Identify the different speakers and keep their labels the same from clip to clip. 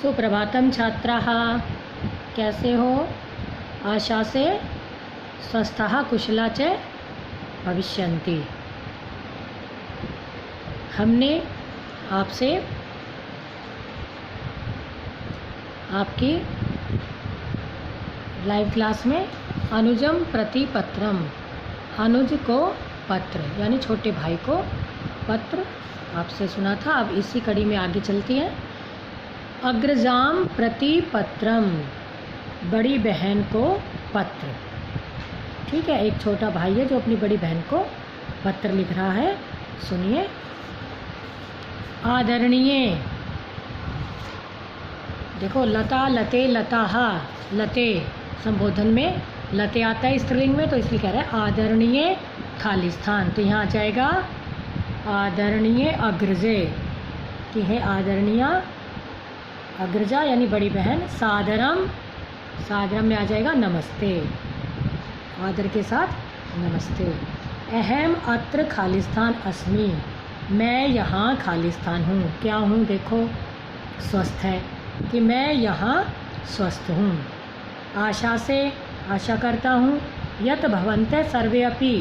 Speaker 1: सुप्रभातम छात्राः, कैसे हो? आशा से स्वस्थः कुशला च भविष्यन्ति। हमने आपसे आपकी लाइव क्लास में अनुजम प्रति पत्रम, अनुज को पत्र यानी छोटे भाई को पत्र आपसे सुना था। अब इसी कड़ी में आगे चलती है। अग्रजाम प्रति पत्रम, बड़ी बहन को पत्र। ठीक है, एक छोटा भाई है जो अपनी बड़ी बहन को पत्र लिख रहा है। सुनिए। आदरणीय, देखो लता लते लताहा, लते संबोधन में लते आता है स्त्रीलिंग में, तो इसलिए कह रहा है आदरणीय खाली स्थान। तो यहाँ आ जाएगा आदरणीय अग्रजे कि है आदरणीय अग्रजा यानी बड़ी बहन। सादरम, सादरम में आ जाएगा नमस्ते, आदर के साथ नमस्ते। अहम अत्र खालिस्तान अस्मि, मैं यहाँ खालिस्तान हूँ। क्या हूँ? देखो स्वस्थ है कि मैं यहाँ स्वस्थ हूँ। आशा से, आशा करता हूँ। यत भवन्ते सर्वे अपि,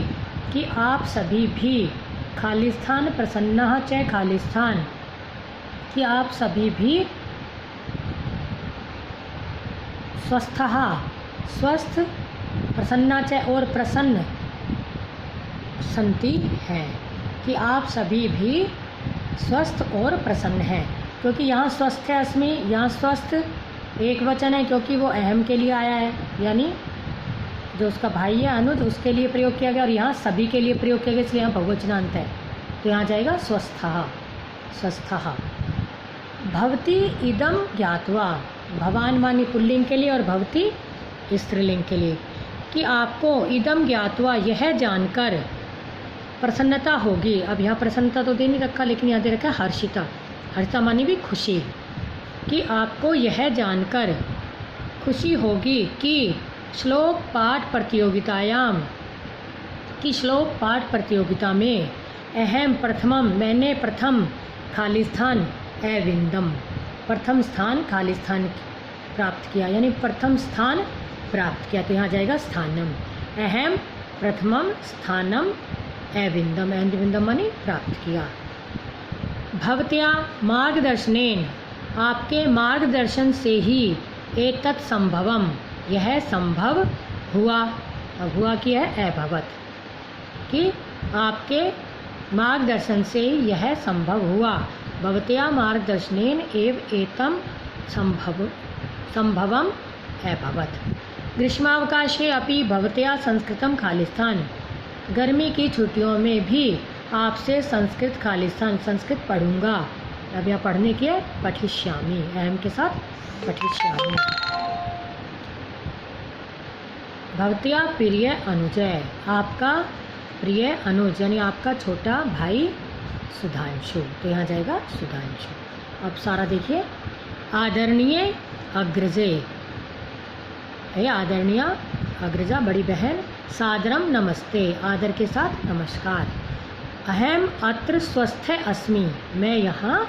Speaker 1: कि आप सभी भी। खालिस्थान प्रसन्नः च खालिस्थान, कि आप सभी भी स्वस्थः, स्वस्थ, प्रसन्ना च और प्रसन्न संति है, कि आप सभी भी स्वस्थ और प्रसन्न हैं। क्योंकि यहाँ स्वस्थ है अस्मि, यहाँ स्वस्थ एक वचन है क्योंकि वो अहम के लिए आया है, यानी जो उसका भाई है अनुज उसके लिए प्रयोग किया गया, और यहाँ सभी के लिए प्रयोग किया गया, इसलिए यहाँ बहुवचनांत है। तो यहाँ जाएगा स्वस्थः, स्वस्थः। भवती इदम ज्ञात्वा, भवान मानी पुल्लिंग के लिए और भवती स्त्रीलिंग के लिए, कि आपको इदम ज्ञात्वा यह जानकर प्रसन्नता होगी। अब यहाँ प्रसन्नता तो दे नहीं रखा, लेकिन यहाँ दे रखा है हर्षिता। हर्षिता मानी भी खुशी, कि आपको यह जानकर खुशी होगी कि श्लोक पाठ प्रतियोगितायाम, कि श्लोक पाठ प्रतियोगिता में अहम प्रथमम, मैंने प्रथम खालिस्थान अविंदम, प्रथम स्थान खालिस्थान प्राप्त किया, यानी प्रथम स्थान प्राप्त किया। तो यहाँ जाएगा स्थानम। अहम प्रथमम स्थानम अविंदम, अविंदम मानी प्राप्त किया। भवत्या मार्गदर्शनेन, आपके मार्गदर्शन से ही एतत् संभवम, यह संभव हुआ। अब हुआ कि है अभवत, कि आपके मार्गदर्शन से यह संभव हुआ। भवत्या मार्गदर्शनेन एव एतम संभवम अभवत। ग्रीष्मावकाशे अपि भवत्या संस्कृतम खालिस्थान, गर्मी की छुट्टियों में भी आपसे संस्कृत खालिस्थान, संस्कृत पढ़ूंगा। अब यहाँ पढ़ने की है पठिष्यामि, अहम के साथ पठिष्यामि। भवत्या प्रिय अनुजय, आपका प्रिय अनुज यानी आपका छोटा भाई सुधांशु। तो यहाँ जाएगा सुधांशु। अब सारा देखिए। आदरणीय अग्रजे है, आदरणीय अग्रजा बड़ी बहन। सादरम नमस्ते, आदर के साथ नमस्कार। अहम अत्र स्वस्थ अस्मि, मैं यहाँ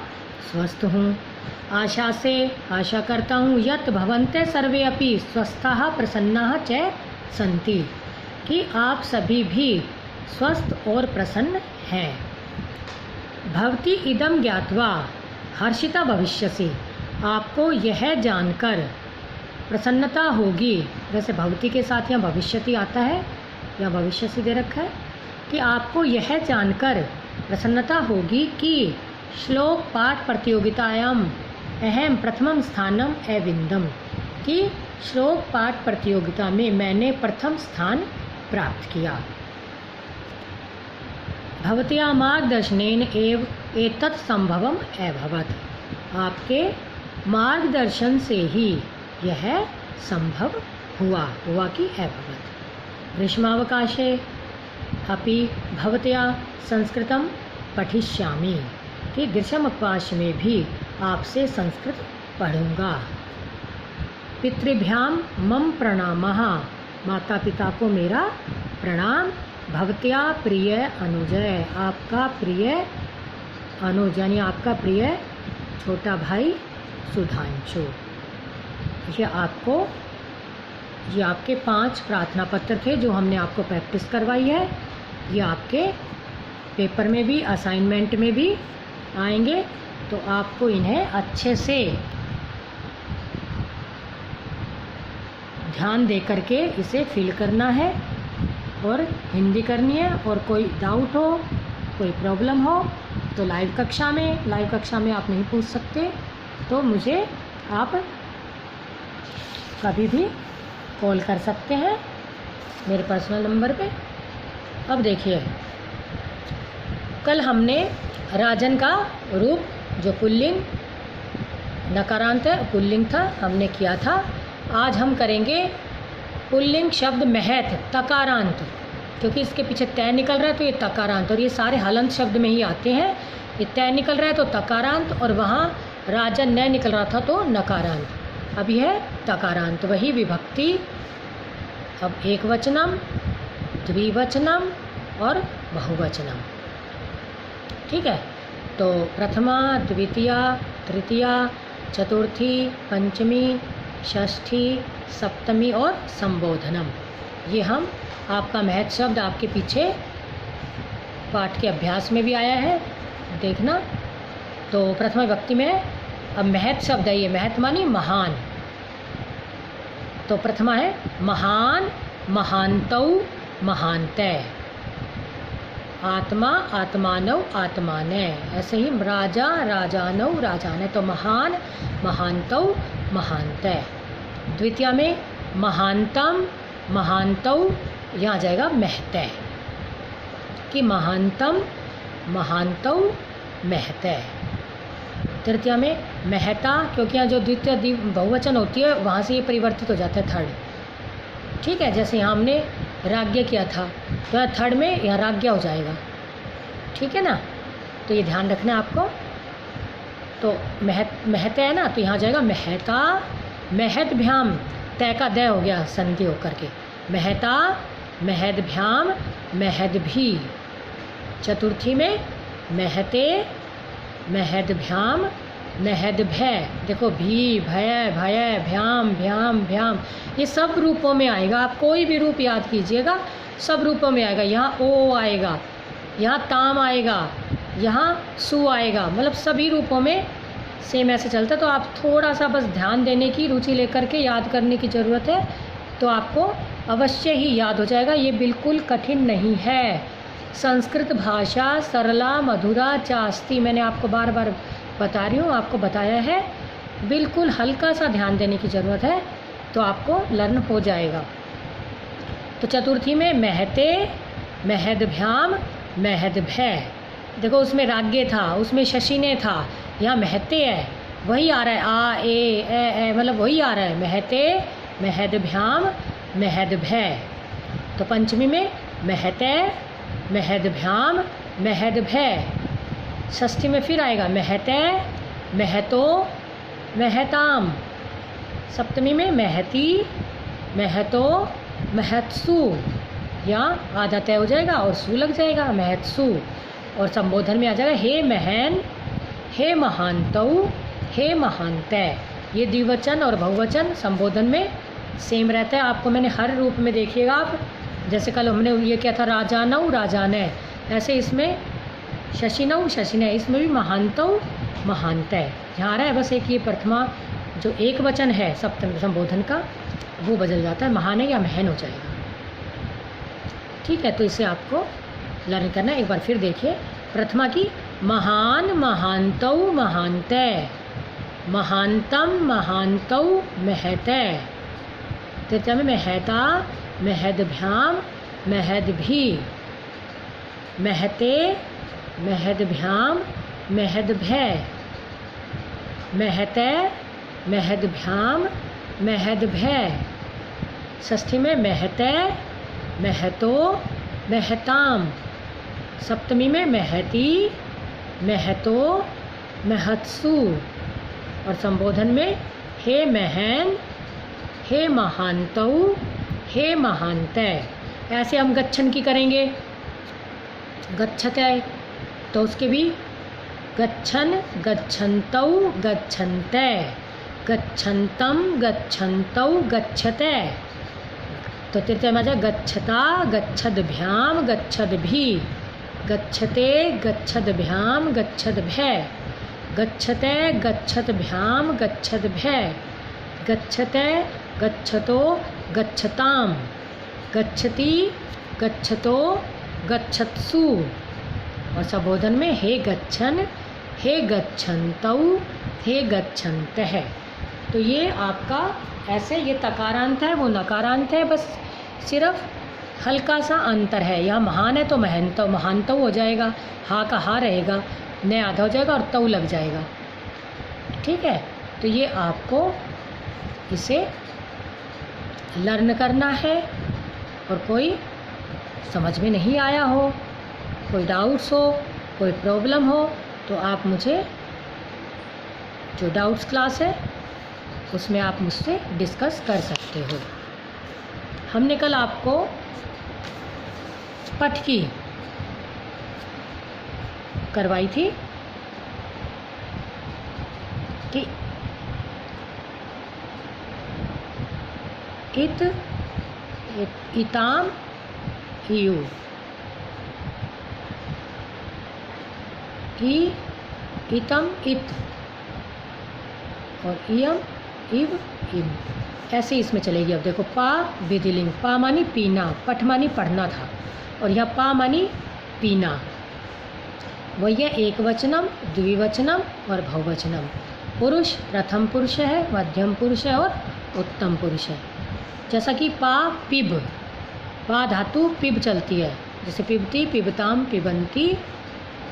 Speaker 1: स्वस्थ हूँ। आशा से, आशा करता हूँ। यत भवन्ते सर्वे अपि स्वस्थः प्रसन्नाः च सन्ति, कि आप सभी भी स्वस्थ और प्रसन्न हैं। भवती इदम ज्ञात्वा हर्षिता भविष्यसि, आपको यह जानकर प्रसन्नता होगी। वैसे भवती के साथ यहाँ भविष्यति आता है या भविष्यसि दे रखा है, कि आपको यह जानकर प्रसन्नता होगी कि श्लोक पाठ प्रतियोगितायाम अहम प्रथमम स्थानम अविंदम, कि श्लोक पाठ प्रतियोगिता में मैंने प्रथम स्थान प्राप्त किया। भवत्या मार्गदर्शनेन एव एतत् संभवम अभवत, आपके मार्गदर्शन से ही यह संभव हुआ, हुआ कि अभवत। ग्रीष्मावकाशे अपि भवत्या संस्कृतम पठिष्यामि, कि ग्रीष्मावकाश में भी आपसे संस्कृत पढ़ूंगा। पितृभ्याम मम प्रणामः, माता पिता को मेरा प्रणाम। भवत्या प्रिय अनुजय, आपका प्रिय अनुज यानी आपका प्रिय छोटा भाई सुधांशु। ये आपके 5 प्रार्थना पत्र थे जो हमने आपको प्रैक्टिस करवाई है। ये आपके पेपर में भी, असाइनमेंट में भी आएंगे, तो आपको इन्हें अच्छे से ध्यान दे करके इसे फिल करना है और हिंदी करनी है। और कोई डाउट हो, कोई प्रॉब्लम हो तो लाइव कक्षा में आप नहीं पूछ सकते, तो मुझे आप कभी भी कॉल कर सकते हैं मेरे पर्सनल नंबर पे। अब देखिए, कल हमने राजन का रूप जो पुल्लिंग नकारांत है, पुल्लिंग था, हमने किया था। आज हम करेंगे पुल्लिंग शब्द महत तकारांत, क्योंकि इसके पीछे तय निकल रहा है तो ये तकारांत, और ये सारे हलंत शब्द में ही आते हैं। ये तय निकल रहा है तो तकारांत, और वहाँ राजन न निकल रहा था तो नकारांत। अब यह है तकारांत, वही विभक्ति। अब एकवचनम, द्विवचनम और बहुवचनम। ठीक है, तो प्रथमा, द्वितीया, तृतीया, चतुर्थी, पंचमी, षष्ठी, सप्तमी और संबोधनम, ये हम आपका महत शब्द आपके पीछे पाठ के अभ्यास में भी आया है, देखना। तो प्रथमा विभक्ति में अब महत शब्द है, ये महत मानी महान। तो प्रथमा है महान, महानतौ, महानतय। आत्मा, आत्मानव, आत्माने। ऐसे ही राजा, राजानव, राजाने। तो महान, महानतौ, महानतय। द्वितीय में महानतम, महानतौ, यहाँ जाएगा महतय, कि महानतम, महानतौ, महतय। तृतीया में महता, क्योंकि यहाँ जो द्वितीय बहुवचन होती है वहाँ से ये परिवर्तित हो जाता है थर्ड। ठीक है, जैसे यहाँ हमने राज्ञ किया था तो यहाँ थर्ड में यहाँ राज्ञ हो जाएगा। ठीक है ना, तो ये ध्यान रखना है आपको। तो महत है ना, तो यहाँ जाएगा महता, महदभ्याम, तय का दय हो गया संधि होकर के, महता, महदभ्याम, महदभी। चतुर्थी में महते, महदभ्याम, महदभय। देखो भी, भय, भय, भ्याम, भ्याम, भ्याम, ये सब रूपों में आएगा। आप कोई भी रूप याद कीजिएगा, सब रूपों में आएगा। यहाँ ओ आएगा, यहाँ ताम आएगा, यहाँ सु आएगा, मतलब सभी रूपों में सेम ऐसे चलता है। तो आप थोड़ा सा बस ध्यान देने की, रुचि लेकर के याद करने की ज़रूरत है, तो आपको अवश्य ही याद हो जाएगा। ये बिल्कुल कठिन नहीं है। संस्कृत भाषा सरला मधुरा चास्ति, मैंने आपको बार बार बता रही हूँ, आपको बताया है। बिल्कुल हल्का सा ध्यान देने की ज़रूरत है, तो आपको लर्न हो जाएगा। तो चतुर्थी में महते, महदभ्याम, महदभय। देखो उसमें राज्ञ था, उसमें शशिने था, यहाँ महते है, वही आ रहा है, आ ए मतलब वही आ रहा है, महते, महदभ्याम, महदभय। तो पंचमी में महते, महदभ्याम, महदभय। षष्ठी में फिर आएगा महते, महतो, महताम। सप्तमी में महती, महतो, महत्सु, यहाँ आधा तय हो जाएगा और सु लग जाएगा, महत्सु। और संबोधन में आ जाएगा हे महन, हे महानतौ, हे महानतय। ये द्विवचन और बहुवचन संबोधन में सेम रहता है। आपको मैंने हर रूप में देखिएगा आप, जैसे कल हमने ये किया था राजानौ, राजानय, ऐसे इसमें शशिनौ, शशिनय, इसमें भी महानतौ, महानतय। यहाँ आ रहा है बस एक ये प्रथमा जो एक वचन है सप्तम संबोधन का, वो बदल जाता है, महान है या महन हो जाएगा। ठीक है, तो इसे आपको लर्न करना है। एक बार फिर देखिए, प्रथमा की महान, महानतौ, महानतय, महानतम, महानतौ, महतय। तृतीया में महता, महदभ्याम, महदभी। महते, महदभ्याम, महदभय। महतय, महदभ्याम, महदभय। षष्ठी में महतय, महतो, महताम। सप्तमी में महती, महतो, महत्सु। और संबोधन में हे महन, हे महानतौ, हे महानतय। ऐसे हम गच्छन की करेंगे, गच्छतय, तो उसके भी गच्छन, गच्छन्तौ, गच्छन्ते, गच्छन्तं, गच्छन्तौ, गच्छते। तो तृतीय में आ जाए गच्छता, गच्छद्भ्याम, गच्छद्भिः, गच्छते, गच्छद्भ्याम, गच्छद्भ्यः, गच्छते, गच्छद्भ्याम, गच्छद्भ्यः, गच्छते, गच्छतो, गच्छताम, गच्छति, गच्छतो, गच्छत्सु। और संबोधन में हे गच्छन, हे गच्छन्तौ, हे गच्छन्तः। तो ये आपका ऐसे, ये तकारांत है, वो नकारांत है, बस सिर्फ हल्का सा अंतर है। यहाँ महान है तो महंतो, महानतौ हो जाएगा, हा का हा रहेगा, न आधा हो जाएगा और तौ लग जाएगा। ठीक है, तो ये आपको इसे लर्न करना है। और कोई समझ में नहीं आया हो, कोई डाउट्स हो, कोई प्रॉब्लम हो, तो आप मुझे, जो डाउट्स क्लास है उसमें आप मुझसे डिस्कस कर सकते हो। हमने कल आपको पठ की करवाई थी कि इत, इताम, इयु, ई, इतम, इत, और इयम, इव, इम, ऐसे इसमें चलेगी। अब देखो पा विधिलिंग, पा मानी पीना, पठ मानी पढ़ना था, और यह पा मानी पीना। वही है एक वचनम, द्विवचनम और बहुवचनम। पुरुष प्रथम पुरुष है, मध्यम पुरुष है और उत्तम पुरुष है। जैसा कि पा पिब, पा धातु पिब चलती है, जैसे पिबती, पिबताम, पिबंती,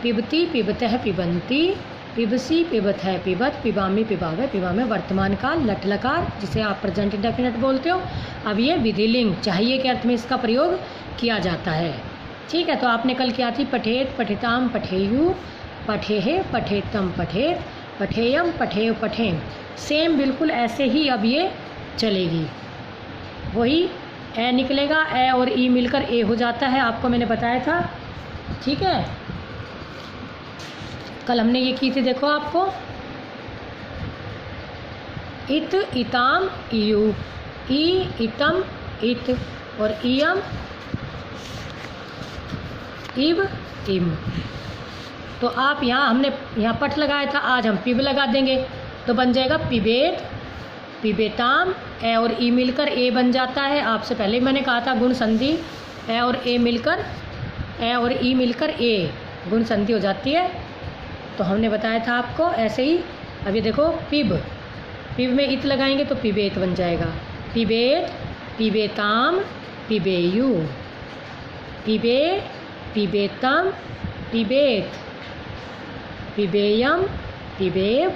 Speaker 1: पिबती, पिबतः, पिबंती, पिबसी, पिबत है, पिबत, पिबामी, पिबावे, पिबामे। वर्तमान काल लट लकार, जिसे आप प्रेजेंट इंडेफिनिट बोलते हो। अब ये विधिलिंग, चाहिए के अर्थ में इसका प्रयोग किया जाता है। ठीक है, तो आपने कल किया थी पठेत, पठिताम, पठेयु, पठेहे, पठेतम, पठेत, पठेयम, पठेय, पठेम। सेम बिल्कुल ऐसे ही अब ये चलेगी। वही ए निकलेगा, ए और ई मिलकर ए हो जाता है, आपको मैंने बताया था। ठीक है, कल हमने ये की थी, देखो आपको इत, इताम, इयु, ई, इतम, इत, और इयम, इव, इम। तो आप यहाँ, हमने यहाँ पठ लगाया था, आज हम पिब लगा देंगे, तो बन जाएगा पिबेत, पिबेताम। ए और ई मिलकर ए बन जाता है। आपसे पहले मैंने कहा था गुण संधि, ए और ए मिलकर, ए और ई मिलकर ए गुण संधि हो जाती है। तो हमने बताया था आपको ऐसे ही। अब ये देखो पिब, पिब में इत लगाएंगे तो पिबेत बन जाएगा। पिबेत, पिबेताम, पिबेयु, पिबे, पिबेतम, पिबेत, पिबेयम, पिबेव,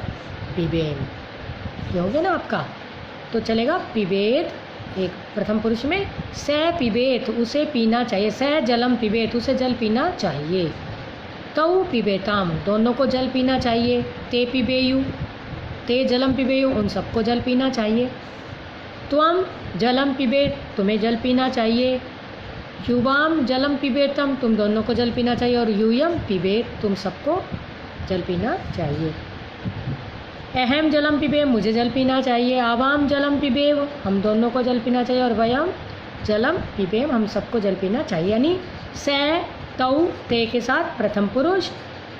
Speaker 1: पिबेम। ये हो गया ना आपका। तो चलेगा पिबेत एक प्रथम पुरुष में, से पिबेत, उसे पीना चाहिए, से जलम पिबेत, उसे जल पीना चाहिए। तौ पिबेताम, दोनों को जल पीना चाहिए। ते पिबेयु, ते जलम पिबेयु, उन सबको जल पीना चाहिए। त्वम जलम पिबेत, तुम्हें जल पीना चाहिए। युवाम जलम पिबेतम, तुम दोनों को जल पीना चाहिए। और यूयम पिबेत, तुम सबको जल पीना चाहिए। अहम जलम पिबेम, मुझे जल पीना चाहिए। आवाम जलम पिबेव, हम दोनों को जल पीना चाहिए। और वयम जलम पिबेम, हम सबको जल पीना चाहिए। यानी से, तौ, ते के साथ प्रथम पुरुष,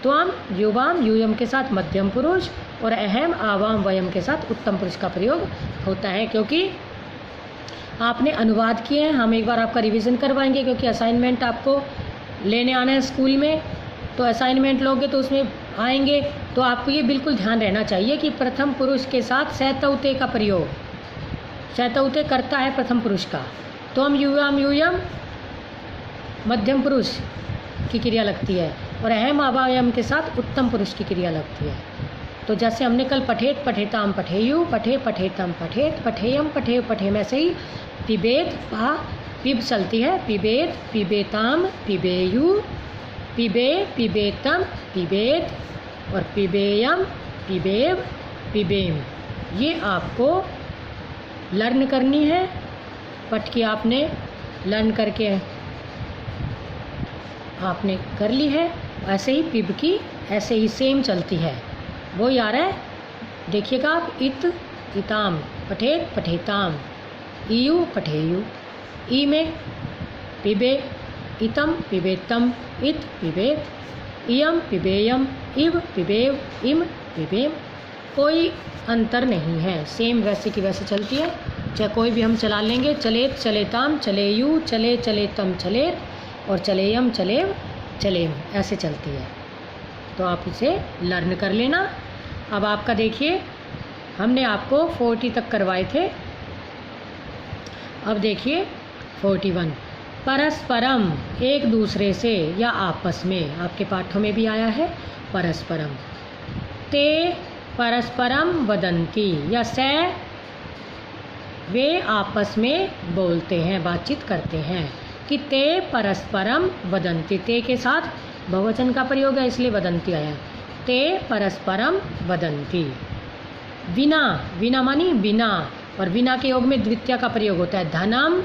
Speaker 1: त्वम, युवाम, यूयम के साथ मध्यम पुरुष, और अहम, आवाम, वयम के साथ उत्तम पुरुष का प्रयोग होता है। क्योंकि आपने अनुवाद किए हैं, हम एक बार आपका रिवीजन करवाएंगे, क्योंकि असाइनमेंट आपको लेने आना है स्कूल में। तो असाइनमेंट लोगे तो उसमें आएंगे, तो आपको ये बिल्कुल ध्यान रहना चाहिए कि प्रथम पुरुष के साथ सैतौते का प्रयोग, सैतौते करता है प्रथम पुरुष का। तो हम युवाम, यूयम मध्यम पुरुष की क्रिया लगती है, और अहम, आवायम के साथ उत्तम पुरुष की क्रिया लगती है। तो जैसे हमने कल पठेत, पठेताम, पठेयु, पठे, पठेतम, पठेत, पठेयम, पठे, पठेम, ऐसे ही पिबेत, पा, पिब चलती है। पिबेत, पिबेताम, पिबेयु, पिबे, पिबेतम, पिबेत, और पिबेयम, पिबेव, पिबेम। ये आपको लर्न करनी है। पठ की आपने लर्न करके आपने कर ली है। ऐसे ही पिब की ऐसे ही सेम चलती है। वो ही आ रहा है, देखिएगा आप। इत इताम, पठेत पठेताम, इयु पठेयु, ई में पिबे, इतम पिबेतम, इत पिबेत, इयम पिबेयम, इव पिबेव, इम पिबेम। कोई अंतर नहीं है, सेम वैसे की वैसे चलती है। चाहे कोई भी हम चला लेंगे, चलेत चलेताम, चलेयु, चले चलेतम चलेत, और चलेयम चलेव चलेम, ऐसे चलती है। तो आप इसे लर्न कर लेना। अब आपका देखिए, हमने आपको 40 तक करवाए थे। अब देखिए 41, परस्परम, एक दूसरे से या आपस में, आपके पाठों में भी आया है परस्परम। ते परस्परम वदंती, या से वे आपस में बोलते हैं, बातचीत करते हैं। कि ते परस्परम वदंती, ते के साथ बहुवचन का प्रयोग है इसलिए वदंती आया। ते परस्परम वदंती। विना, विना मानी बिना, और विना के योग में द्वितीय का प्रयोग होता है। धनम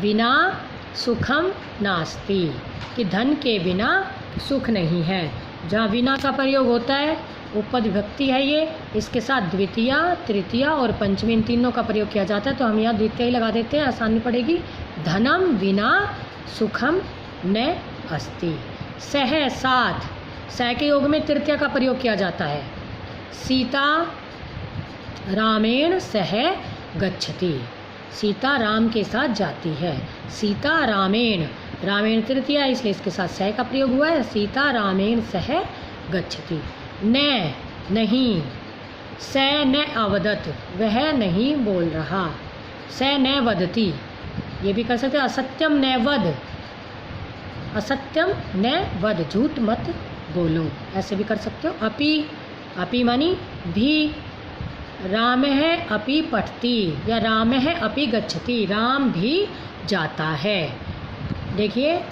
Speaker 1: विना सुखम नास्ति, कि धन के बिना सुख नहीं है। जहाँ विना का प्रयोग होता है, उपपद विभक्ति है ये, इसके साथ द्वितीय, तृतीय और पंचमी, इन तीनों का प्रयोग किया जाता है। तो हम यहाँ द्वितीय ही लगा देते हैं, आसानी पड़ेगी। धनम विना सुखम न अस्ति। सह, साथ, सह के योग में तृतीय का प्रयोग किया जाता है। सीता रामेण सह गच्छति, सीता राम के साथ जाती है। सीता रामेण, रामेण तृतीया है इसलिए इसके साथ सह का प्रयोग हुआ है। सीता रामेण सह गच्छति। न, नहीं। स न अवदत, वह नहीं बोल रहा। स न वदति, ये भी कर सकते हैं। असत्यम न वद, असत्यम न वद, झूठ मत बोलो, ऐसे भी कर सकते हो। अपि, अपि मानी भी। राम है अपि पठति, या राम है अपि गच्छति, राम भी जाता है। देखिए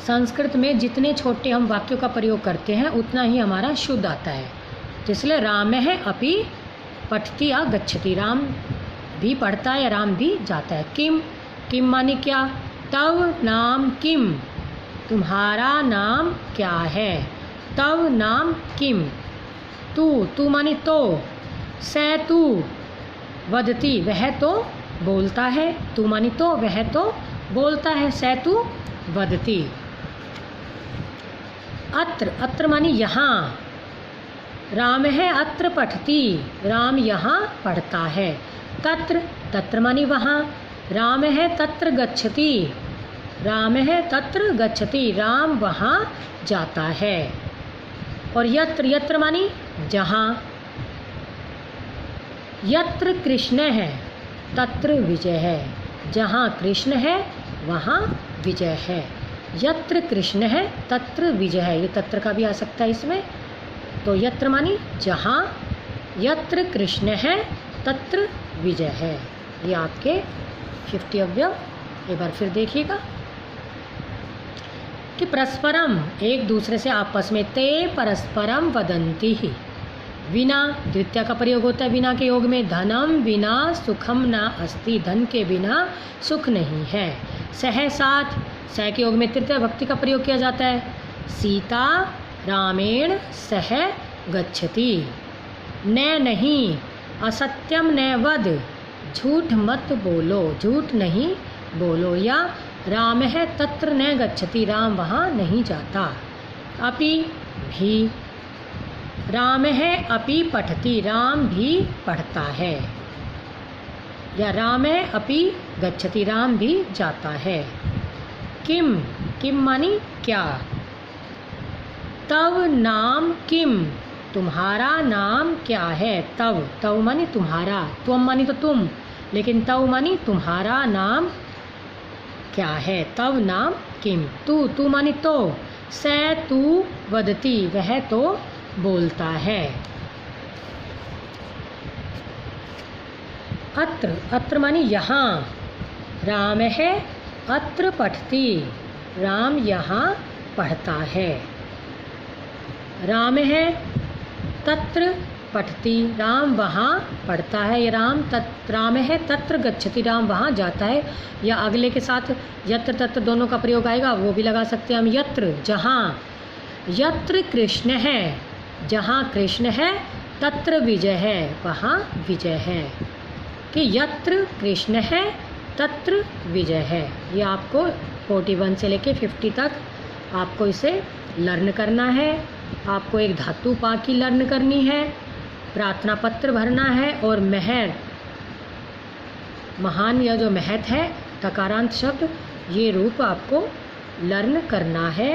Speaker 1: संस्कृत में जितने छोटे हम वाक्यों का प्रयोग करते हैं उतना ही हमारा शुद्ध आता है। तो इसलिए राम है अपि पठति या गच्छति, राम भी पढ़ता है या राम भी जाता है। किम, किम माने क्या। तव नाम किम, तुम्हारा नाम क्या है। तव नाम किम। तू, तू माने तो। स तू वदति, वह तो बोलता है। तू मानी तो, वह तो बोलता है। स तू वदति। अत्र, अत्र मानी यहाँ। राम है अत्र पठति, राम यहाँ पढ़ता है। तत्र, तत्र मानी वहाँ। राम है तत्र गच्छति, राम है तत्र गच्छति, राम वहाँ जाता है। और यत्र, यत्र मानी जहाँ। यत्र कृष्ण है तत्र विजय है, जहाँ कृष्ण है वहाँ विजय है। यत्र कृष्ण है तत्र विजय है, ये तत्र का भी आ सकता है इसमें। तो यत्र मानी जहाँ, यत्र कृष्ण है तत्र विजय है। ये आपके 50 अवयव। एक बार फिर देखिएगा कि परस्परम, एक दूसरे से आपस में। ते परस्परम वदंती ही, विना द्वितीय का प्रयोग होता है बिना के योग में। धनम बिना सुखम न अस्ति, धन के बिना सुख नहीं है। सह, साथ, सह के योग में तृतीय भक्ति का प्रयोग किया जाता है। सीता रामेण सह गच्छति। न, नहीं। असत्यम न वद, झूठ मत बोलो, झूठ नहीं बोलो। या राम है तत्र न गच्छति, राम वहाँ नहीं जाता। अपि, भी। राम है अपि पठति, राम भी पढ़ता है। या राम है अपि गच्छति, राम भी जाता है। किम, किम मानी क्या। तव नाम किम, तुम्हारा नाम क्या है। तव, तव मानी तुम्हारा। त्वम मानी तो तुम, लेकिन तव मानी तुम्हारा नाम क्या है। तव नाम किम। तू, तू मानी तो। स तू वदति, वह तो बोलता है। अत्र, अत्र मानी यहाँ। राम है अत्र पठति, राम यहाँ पढ़ता है। राम है तत्र पठति, राम वहाँ पढ़ता है। या राम है तत्र गच्छति, राम वहाँ जाता है। या अगले के साथ यत्र तत्र दोनों का प्रयोग आएगा, वो भी लगा सकते हैं हम। यत्र, जहाँ। यत्र कृष्ण है जहाँ कृष्ण है तत्र विजय है, वहाँ विजय है। कि यत्र कृष्ण है तत्र विजय है। ये आपको 41 से लेके 50 तक आपको इसे लर्न करना है। आपको एक धातु पा की लर्न करनी है, प्रार्थना पत्र भरना है और महर, महान या जो महत है तकारांत शब्द, ये रूप आपको लर्न करना है।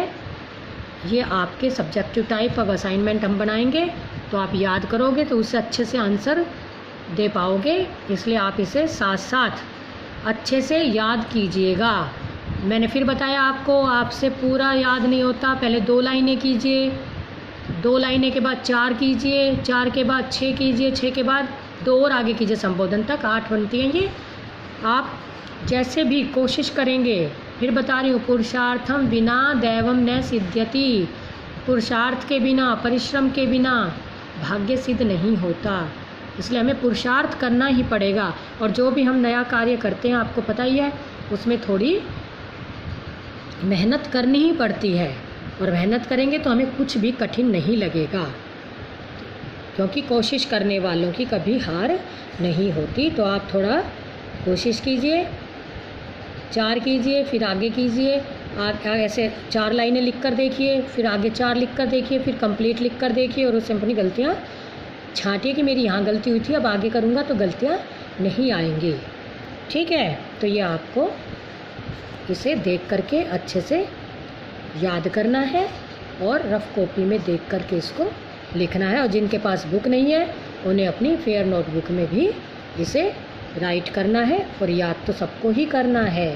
Speaker 1: ये आपके सब्जेक्टिव टाइप अब असाइनमेंट हम बनाएंगे तो आप याद करोगे तो उससे अच्छे से आंसर दे पाओगे, इसलिए आप इसे साथ साथ अच्छे से याद कीजिएगा। मैंने फिर बताया आपको, आपसे पूरा याद नहीं होता। पहले 2 लाइनें कीजिए, 2 लाइनें के बाद 4 कीजिए, 4 के बाद 6 कीजिए, 6 के बाद 2 और आगे कीजिए संबोधन तक, 8 बनती हैं ये। आप जैसे भी कोशिश करेंगे, फिर बता रही हूँ, पुरुषार्थम बिना दैवम न सिद्ध्यति। पुरुषार्थ के बिना, परिश्रम के बिना भाग्य सिद्ध नहीं होता, इसलिए हमें पुरुषार्थ करना ही पड़ेगा। और जो भी हम नया कार्य करते हैं आपको पता ही है, उसमें थोड़ी मेहनत करनी ही पड़ती है, और मेहनत करेंगे तो हमें कुछ भी कठिन नहीं लगेगा, क्योंकि कोशिश करने वालों की कभी हार नहीं होती। तो आप थोड़ा कोशिश कीजिए, 4 कीजिए, फिर आगे कीजिए। ऐसे 4 लाइनें लिख कर देखिए, फिर आगे 4 लिख कर देखिए, फिर कंप्लीट लिख कर देखिए, और उससे अपनी गलतियाँ छांटिए कि मेरी यहाँ गलती हुई थी, अब आगे करूँगा तो गलतियाँ नहीं आएंगी। ठीक है, तो ये आपको इसे देख करके अच्छे से याद करना है और रफ कॉपी में देख करके इसको लिखना है। और जिनके पास बुक नहीं है उन्हें अपनी फेयर नोटबुक में भी इसे राइट करना है, और याद तो सबको ही करना है।